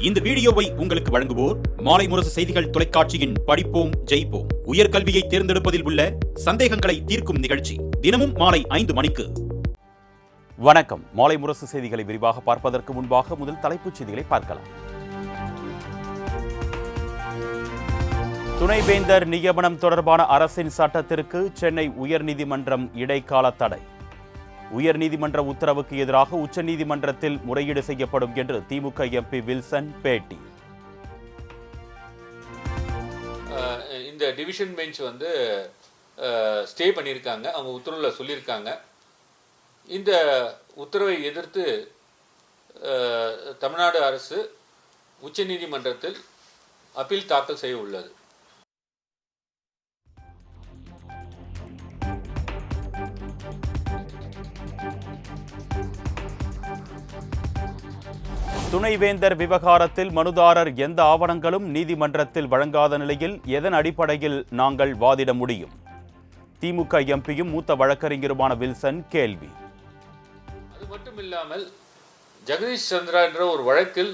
இந்த வீடியோவை உங்களுக்கு வழங்குவோர் மாலை முரசு செய்திகள் தொலைக்காட்சியின் படிப்போம் ஜெயிப்போம் உயர்கல்வியை தேர்ந்தெடுப்பதில் உள்ள சந்தேகங்களை தீர்க்கும் நிகழ்ச்சி தினமும் மாலை 5 மணிக்கு. வணக்கம். மாலை முரசு செய்திகளை விரிவாக பார்ப்பதற்கு முன்பாக முதல் தலைப்புச் செய்திகளை பார்க்கலாம். துணைவேந்தர் நியமனம் தொடர்பான அரசின் சட்டத்திற்கு சென்னை உயர்நீதிமன்றம் இடைக்கால தடை. உயர்நீதிமன்ற உத்தரவுக்கு எதிராக உச்சநீதிமன்றத்தில் முறையீடு செய்யப்படும் என்று திமுக எம்பி வில்சன் பேட்டி. இந்த டிவிஷன் பெஞ்ச் ஸ்டே பண்ணியிருக்காங்க, அவங்க உத்தரவில் சொல்லியிருக்காங்க. இந்த உத்தரவை எதிர்த்து தமிழ்நாடு அரசு உச்சநீதிமன்றத்தில் அப்பீல் தாக்கல் செய்ய உள்ளது. துணைவேந்தர் விவகாரத்தில் மனுதாரர் எந்த ஆவணங்களும் நீதிமன்றத்தில் வழங்காத நிலையில் எதன் அடிப்படையில் நாங்கள் வாதிட முடியும்? திமுக எம்பியும் மூத்த வழக்கறிஞருமான வில்சன் கேள்வி. அது மட்டுமில்லாமல் ஜெகதீஷ் சந்திரா என்ற ஒரு வழக்கில்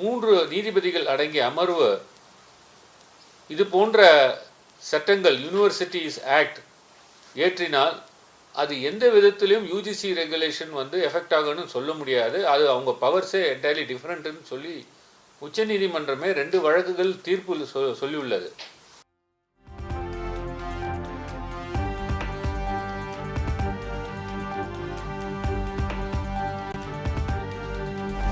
3 நீதிபதிகள் அடங்கிய அமர்வு இது போன்ற சட்டங்கள் யூனிவர்சிட்டிஸ் ஆக்ட் ஏற்றினால் அது எந்த விதத்திலையும் யூஜிசி ரெகுலேஷன் எஃபெக்ட் ஆகும்னு சொல்ல முடியாது. அது அவங்க பவர்ஸே என்டையர்லி டிஃப்ரெண்ட்னு சொல்லி உச்சநீதிமன்றமே 2 வழக்குகள் தீர்ப்பு சொல்லியுள்ளது.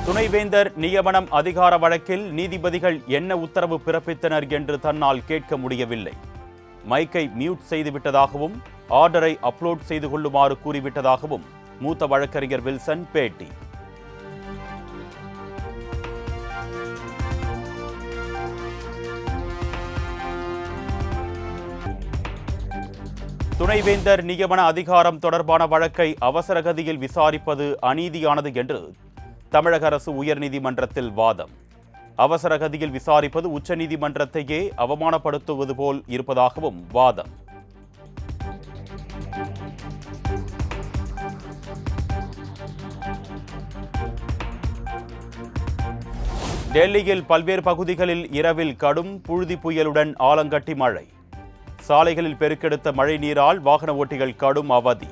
துணைவேந்தர் நியமனம் அதிகார வழக்கில் நீதிபதிகள் என்ன உத்தரவு பிறப்பித்தனர் என்று தன்னால் கேட்க முடியவில்லை. மைக்கை மியூட் செய்துவிட்டதாகவும் ஆர்டரை அப்லோட் செய்து கொள்ளுமாறு கூறிவிட்டதாகவும் மூத்த வழக்கறிஞர் வில்சன் பேட்டி. துணைவேந்தர் நியமன அதிகாரம் தொடர்பான வழக்கை அவசரகதியில் விசாரிப்பது அநீதியானது என்று தமிழக அரசு உயர்நீதிமன்றத்தில் வாதம். அவசரகதியில் விசாரிப்பது உச்சநீதிமன்றத்தையே அவமானப்படுத்துவது போல் இருப்பதாகவும் வாதம். டெல்லியில் பல்வேறு பகுதிகளில் இரவில் கடும் புழுதி புயலுடன் ஆலங்கட்டி மழை. சாலைகளில் பெருக்கெடுத்த மழை நீரால் வாகன ஓட்டிகள் கடும் அவதி.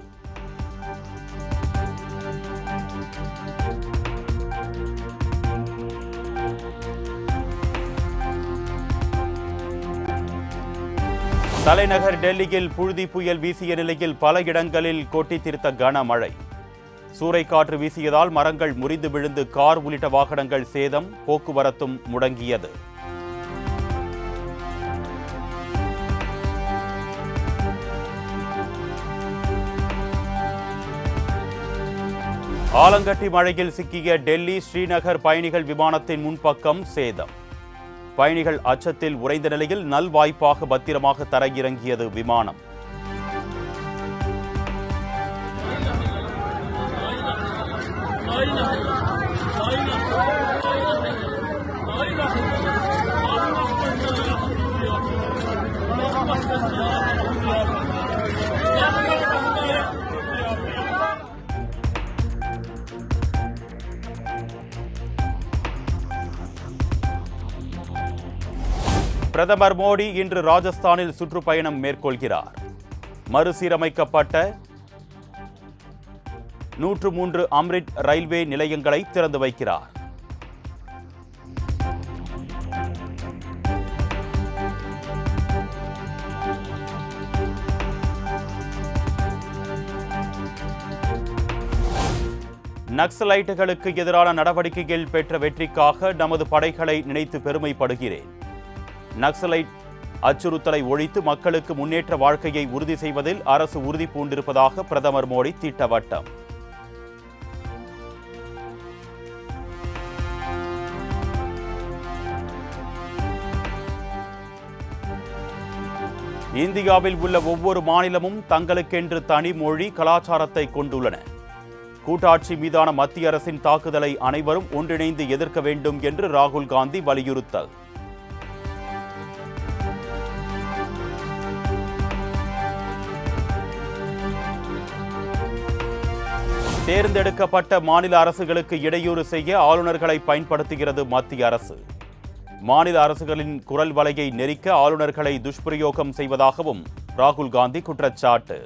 தலைநகர் டெல்லியில் புழுதி புயல் வீசிய நிலையில் பல இடங்களில் கொட்டி தீர்த்த கனமழை. சூறைக்காற்று வீசியதால் மரங்கள் முறிந்து விழுந்து கார் உள்ளிட்ட வாகனங்கள் சேதம், போக்குவரத்தும் முடங்கியது. ஆலங்கட்டி மழையில் சிக்கிய டெல்லி ஸ்ரீநகர் பயணிகள் விமானத்தின் முன்பக்கம் சேதம். பயணிகள் அச்சத்தில் உறைந்த நிலையில் நல்வாய்ப்பாக பத்திரமாக தரையிறங்கியது விமானம். பிரதமர் மோடி இன்று ராஜஸ்தானில் சுற்றுப்பயணம் மேற்கொள்கிறார். மறுசீரமைக்கப்பட்ட 103 அம்ரிட் ரயில்வே நிலையங்களை திறந்து வைக்கிறார். நக்சலைட்டுகளுக்கு எதிரான நடவடிக்கையில் பெற்ற வெற்றிக்காக நமது படைகளை நினைத்து பெருமைப்படுகிறேன். நக்சலைட் அச்சுறுத்தலை ஒழித்து மக்களுக்கு முன்னேற்ற வாழ்க்கையை உறுதி செய்வதில் அரசு உறுதி பூண்டிருப்பதாக பிரதமர் மோடி திட்டவட்டம். இந்தியாவில் உள்ள ஒவ்வொரு மாநிலமும் தங்களுக்கென்று தனி மொழி கலாச்சாரத்தை கொண்டுள்ளன. கூட்டாட்சி மீதான மத்திய அரசின் தாக்குதலை அனைவரும் ஒன்றிணைந்து எதிர்க்க வேண்டும் என்று ராகுல் காந்தி வலியுறுத்தல். தேர்ந்தெடுக்கப்பட்ட மாநில அரசுகளுக்கு இடையூறு செய்ய ஆளுநர்களை பயன்படுத்துகிறது மத்திய அரசு. மாநில அரசுகளின் குரல் வலையை நெரிக்க ஆளுநர்களை துஷ்பிரயோகம் செய்வதாகவும் ராகுல் காந்தி குற்றச்சாட்டு.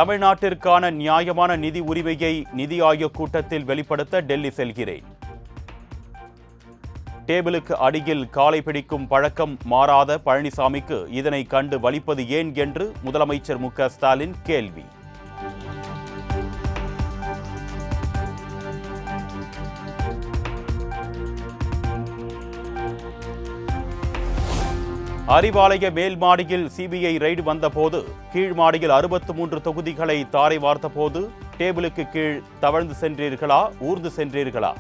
தமிழ்நாட்டிற்கான நியாயமான நிதி உரிமையை நிதி ஆயோக் கூட்டத்தில் வெளிப்படுத்த டெல்லி செல்கிறேன். டேபிளுக்கு அடியில் காலை பிடிக்கும் பழக்கம் மாறாத பழனிசாமிக்கு இதனை கண்டு வலிப்பது ஏன் என்று முதலமைச்சர் மு.க. ஸ்டாலின் கேள்வி. அறிவாலய மேல் மாடியில் சிபிஐ ரெய்டு வந்தபோது கீழ் மாடியில் 63 தொகுதிகளை தாரை வார்த்தபோது டேபிளுக்கு கீழ் தவழ்ந்து சென்றீர்களா, ஊர்ந்து சென்றீர்களா?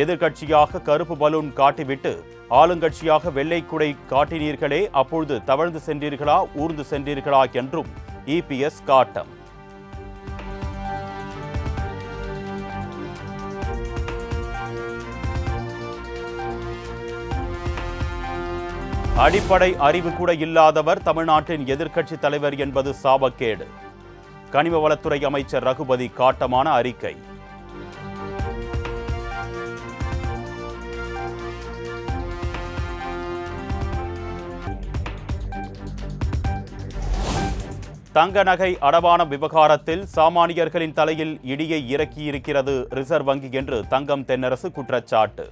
எதிர்கட்சியாக கருப்பு பலூன் காட்டிவிட்டு ஆளுங்கட்சியாக வெள்ளை குடை காட்டினீர்களே, அப்பொழுது தவழ்ந்து சென்றீர்களா, ஊர்ந்து சென்றீர்களா என்றும் இபிஎஸ் காட்டம். அடிப்படை அறிவு கூட இல்லாதவர் தமிழ்நாட்டின் எதிர்க்கட்சி தலைவர் என்பது சாபக்கேடு. கனிம வளத்துறை அமைச்சர் ரகுபதி காட்டமான அறிக்கை. தங்க நகை அடமான விவகாரத்தில் சாமானியர்களின் தலையில் இடியை இறக்கியிருக்கிறது ரிசர்வ் வங்கி என்று தங்கம் தென்னரசு குற்றச்சாட்டு.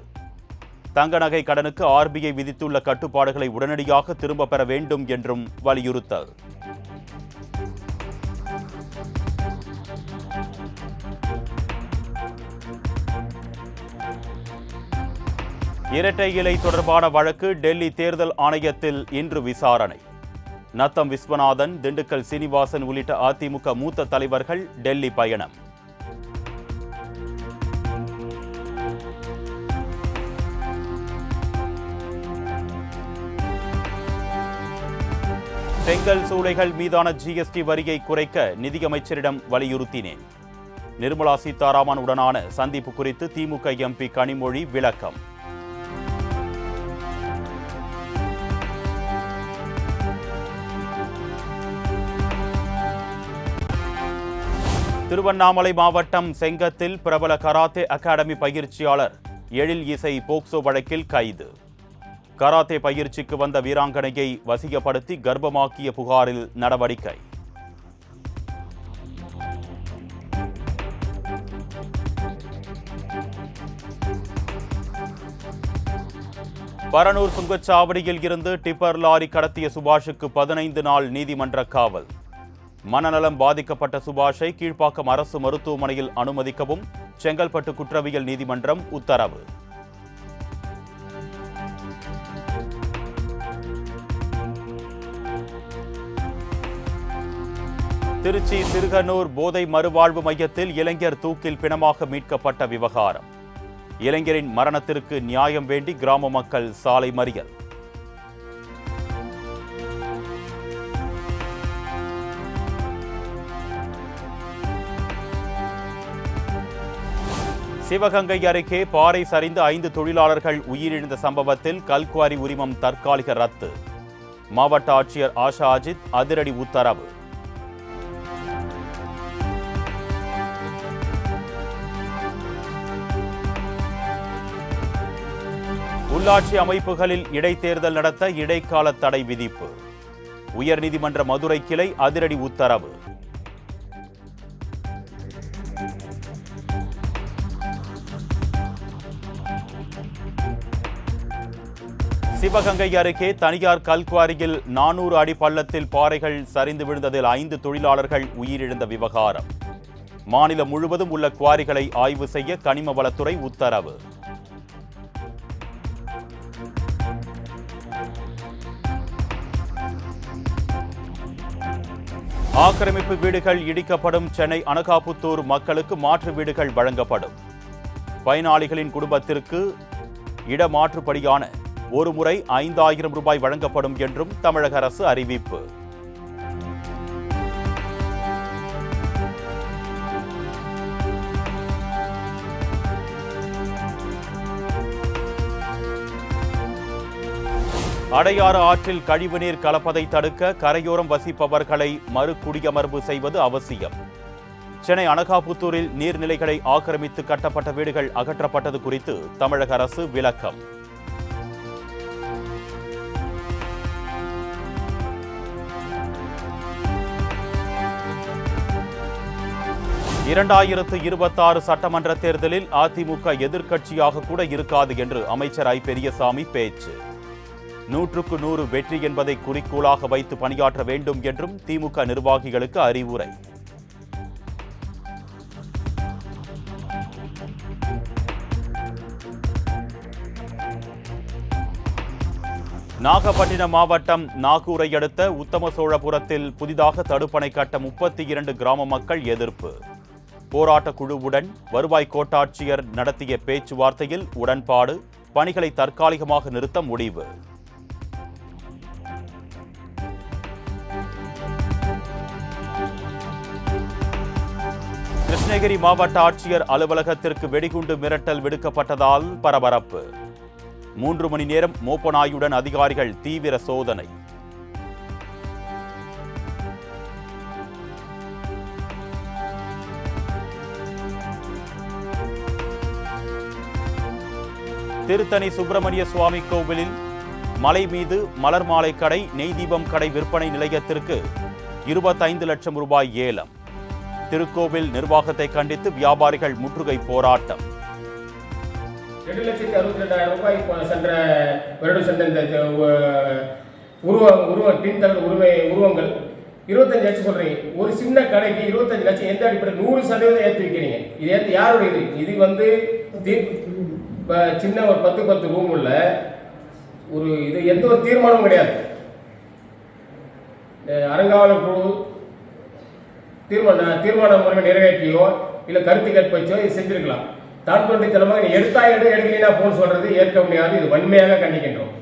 தங்க நகை கடனுக்கு ஆர்பிஐ விதித்துள்ள கட்டுப்பாடுகளை உடனடியாக திரும்ப பெற வேண்டும் என்றும் வலியுறுத்தல். இரட்டை இலை தொடர்பான வழக்கு டெல்லி தேர்தல் ஆணையத்தில் இன்று விசாரணை. நத்தம் விஸ்வநாதன், திண்டுக்கல் சீனிவாசன் உள்ளிட்ட அதிமுக மூத்த தலைவர்கள் டெல்லி பயணம். செங்கல் சூளைகள் மீதான ஜிஎஸ்டி வரியை குறைக்க நிதியமைச்சரிடம் வலியுறுத்தினேன். நிர்மலா சீதாராமன் உடனான சந்திப்பு குறித்து திமுக எம்பி கனிமொழி விளக்கம். திருவண்ணாமலை மாவட்டம் செங்கத்தில் பிரபல கராத்தே அகாடமி பயிற்சியாளர் எழில் இசை போக்சோ வழக்கில் கைது. கராத்தே பயிற்சிக்கு வந்த வீராங்கனையை வசியப்படுத்தி கர்ப்பமாக்கிய புகாரில் நடவடிக்கை. பரனூர் சுங்கச்சாவடியில் இருந்து டிப்பர் லாரி கடத்திய சுபாஷுக்கு 15 நாள் நீதிமன்ற காவல். மனநலம் பாதிக்கப்பட்ட சுபாஷை கீழ்ப்பாக்கம் அரசு மருத்துவமனையில் அனுமதிக்கவும் செங்கல்பட்டு குற்றவியல் நீதிமன்றம் உத்தரவு. திருச்சி சிறுகனூர் போதை மறுவாழ்வு மையத்தில் இளைஞர் தூக்கில் பிணமாக மீட்கப்பட்ட விவகாரம். இளைஞரின் மரணத்திற்கு நியாயம் வேண்டி கிராம மக்கள் சாலை மறியல். சிவகங்கை அருகே பாறை சரிந்து 5 தொழிலாளர்கள் உயிரிழந்த சம்பவத்தில் கல்குவாரி உரிமம் தற்காலிக ரத்து. மாவட்ட ஆட்சியர் ஆஷா அஜித் அதிரடி உத்தரவு. உள்ளாட்சி அமைப்புகளில் இடைத்தேர்தல் நடத்த இடைக்கால தடை விதிப்பு. உயர்நீதிமன்ற மதுரை கிளை அதிரடி உத்தரவு. சிவகங்கை அருகே தனியார் கல்குவாரியில் 400 அடி பள்ளத்தில் பாறைகள் சரிந்து விழுந்ததில் 5 தொழிலாளர்கள் உயிரிழந்த விவகாரம். மாநிலம் முழுவதும் உள்ள குவாரிகளை ஆய்வு செய்ய கனிம வளத்துறை உத்தரவு. ஆக்கிரமிப்பு வீடுகள் இடிக்கப்படும். சென்னை அனகாபுத்தூர் மக்களுக்கு மாற்று வீடுகள் வழங்கப்படும். பயனாளிகளின் குடும்பத்திற்கு இடமாற்றுப்படியான ஒரு முறை 5000 ரூபாய் வழங்கப்படும் என்றும் தமிழக அரசு அறிவிப்பு. அடையாறு ஆற்றில் கழிவுநீர் கலப்பதை தடுக்க கரையோரம் வசிப்பவர்களை மறுகுடியமர்வு செய்வது அவசியம். சென்னை அனகாபுத்தூரில் நீர்நிலைகளை ஆக்கிரமித்து கட்டப்பட்ட வீடுகள் அகற்றப்பட்டது குறித்து தமிழக அரசு விளக்கம். இரண்டாயிரத்து 26 சட்டமன்ற தேர்தலில் அதிமுக எதிர்க்கட்சியாக கூட இருக்காது என்று அமைச்சர் ஐ. பெரியசாமி பேச்சு. 100க்கு 100 வெற்றி என்பதை குறிக்கோளாக வைத்து பணியாற்ற வேண்டும் என்றும் திமுக நிர்வாகிகளுக்கு அறிவுரை. நாகப்பட்டினம் மாவட்டம் நாகூரை அடுத்த உத்தமசோழபுரத்தில் புதிதாக தடுப்பணை கட்ட 32 கிராம மக்கள் எதிர்ப்பு. போராட்ட குழுவுடன் வருவாய் கோட்டாட்சியர் நடத்திய பேச்சுவார்த்தையில் உடன்பாடு, பணிகளை தற்காலிகமாக நிறுத்த முடிவு. கிருஷ்ணகிரி மாவட்ட ஆட்சியர் அலுவலகத்திற்கு வெடிகுண்டு மிரட்டல் விடுக்கப்பட்டதால் பரபரப்பு. 3 மணி நேரம் மோப்ப நாயுடன் அதிகாரிகள் தீவிர சோதனை. திருத்தணி சுப்பிரமணிய சுவாமி கோவிலில் மலை மீது மலர் மாலை கடை, நெய் தீபம் கடை விற்பனை நிலையத்திற்கு 25 லட்சம் ரூபாய் ஏலம். திருக்கோவில் நிர்வாகத்தை கண்டித்து வியாபாரிகள் முற்றுகை போராட்டம். 2,62,000 ரூபாய் சென்ற வருடம் சென்ற உருவங்கள் 25 லட்சம் சொல்றீங்க. ஒரு சின்ன கடைக்கு 25 லட்சம் எந்த அடிப்படையில் 100% ஏற்றி வைக்கிறீங்க? இது ஏற்று யாருடைய இது வந்து சின்ன ஒரு 10 ரூம் உள்ள ஒரு இது எந்த ஒரு தீர்மானமும் கிடையாது. அறங்காவலர் குழு தீர்மான முறையை நிறைவேற்றியோ இல்லை கருத்து கேட்ப வச்சோ இது செஞ்சிருக்கலாம். தான் தோன்றித்தனமாக நீ எடுக்கலைன்னா போன்னு சொல்றது ஏற்க முடியாது. இது வன்மையாக கண்டிக்கின்றோம்.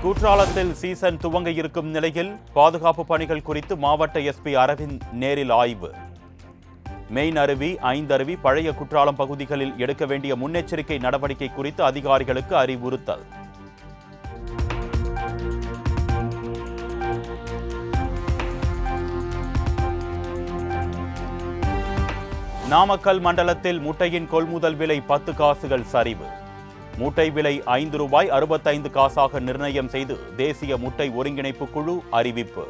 குற்றாலத்தில் சீசன் துவங்க இருக்கும் நிலையில் பாதுகாப்பு பணிகள் குறித்து மாவட்ட எஸ்பி அரவிந்த் நேரில் ஆய்வு. மெயின் அருவி, ஐந்தருவி, பழைய குற்றாலம் பகுதிகளில் எடுக்க வேண்டிய முன்னெச்சரிக்கை நடவடிக்கை குறித்து அதிகாரிகளுக்கு அறிவுறுத்தல். நாமக்கல் மண்டலத்தில் முட்டையின் கொள்முதல் விலை 10 காசுகள் சரிவு. முட்டை விலை ரூபாய் 5.65 நிர்ணயம் செய்து தேசிய முட்டை ஒருங்கிணைப்பு குழு அறிவிப்பு.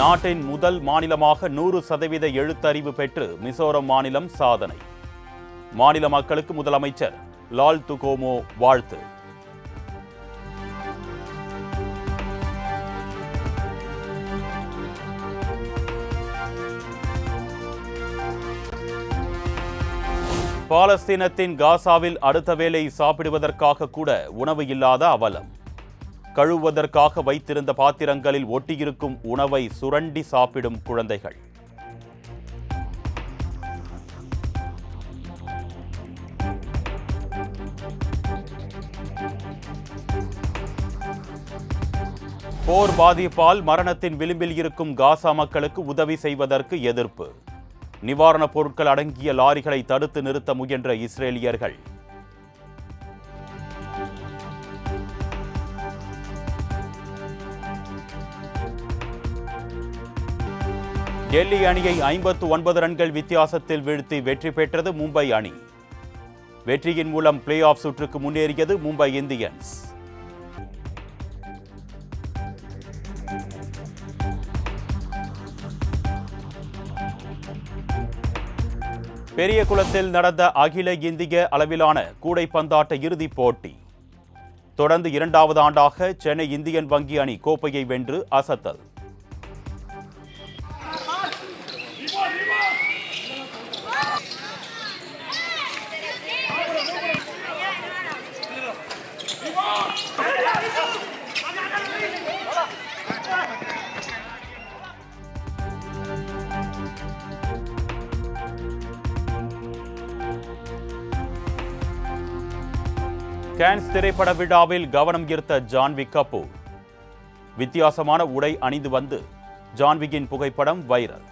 நாட்டின் முதல் மாநிலமாக 100% எழுத்தறிவு பெற்று மிசோரம் மாநிலம் சாதனை. மாநில மக்களுக்கு முதலமைச்சர் லால் துகோமோ வாழ்த்து. பாலஸ்தீனத்தின் காசாவில் அடுத்த வேளை சாப்பிடுவதற்காக கூட உணவு இல்லாத அவலம். கழுவுவதற்காக வைத்திருந்த பாத்திரங்களில் ஒட்டியிருக்கும் உணவை சுரண்டி சாப்பிடும் குழந்தைகள். போர் பாதிப்பால் மரணத்தின் விளிம்பில் இருக்கும் காசா மக்களுக்கு உதவி செய்வதற்கு எதிர்ப்பு. நிவாரணப் பொருட்கள் அடங்கிய லாரிகளை தடுத்து நிறுத்த முயன்ற இஸ்ரேலியர்கள். டெல்லி அணியை 59 ரன்கள் வித்தியாசத்தில் வீழ்த்தி வெற்றி பெற்றது மும்பை அணி. வெற்றியின் மூலம் பிளே ஆஃப் சுற்றுக்கு முன்னேறியது மும்பை இந்தியன்ஸ். பெரியகுளத்தில் நடந்த அகில இந்திய அளவிலான கூடைப்பந்தாட்ட இறுதிப் போட்டி. தொடர்ந்து 2வது ஆண்டாக சென்னை இந்தியன் வங்கி அணி கோப்பையை வென்று அசத்தல். கேன்ஸ் திரைப்பட விழாவில் கவனம் ஈர்த்த ஜான்வி கபூர். வித்தியாசமான உடை அணிந்து வந்து ஜான்வியின் புகைப்படம் வைரல்.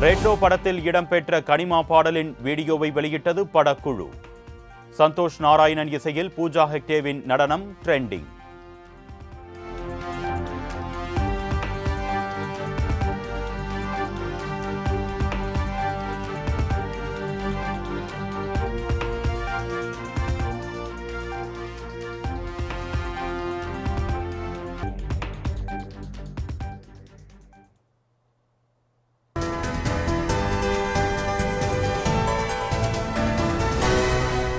ரெட்ரோ படத்தில் இடம்பெற்ற கனிமா பாடலின் வீடியோவை வெளியிட்டது படக்குழு. சந்தோஷ் நாராயணன் இசையில் பூஜா ஹெக்டேவின் நடனம் ட்ரெண்டிங்.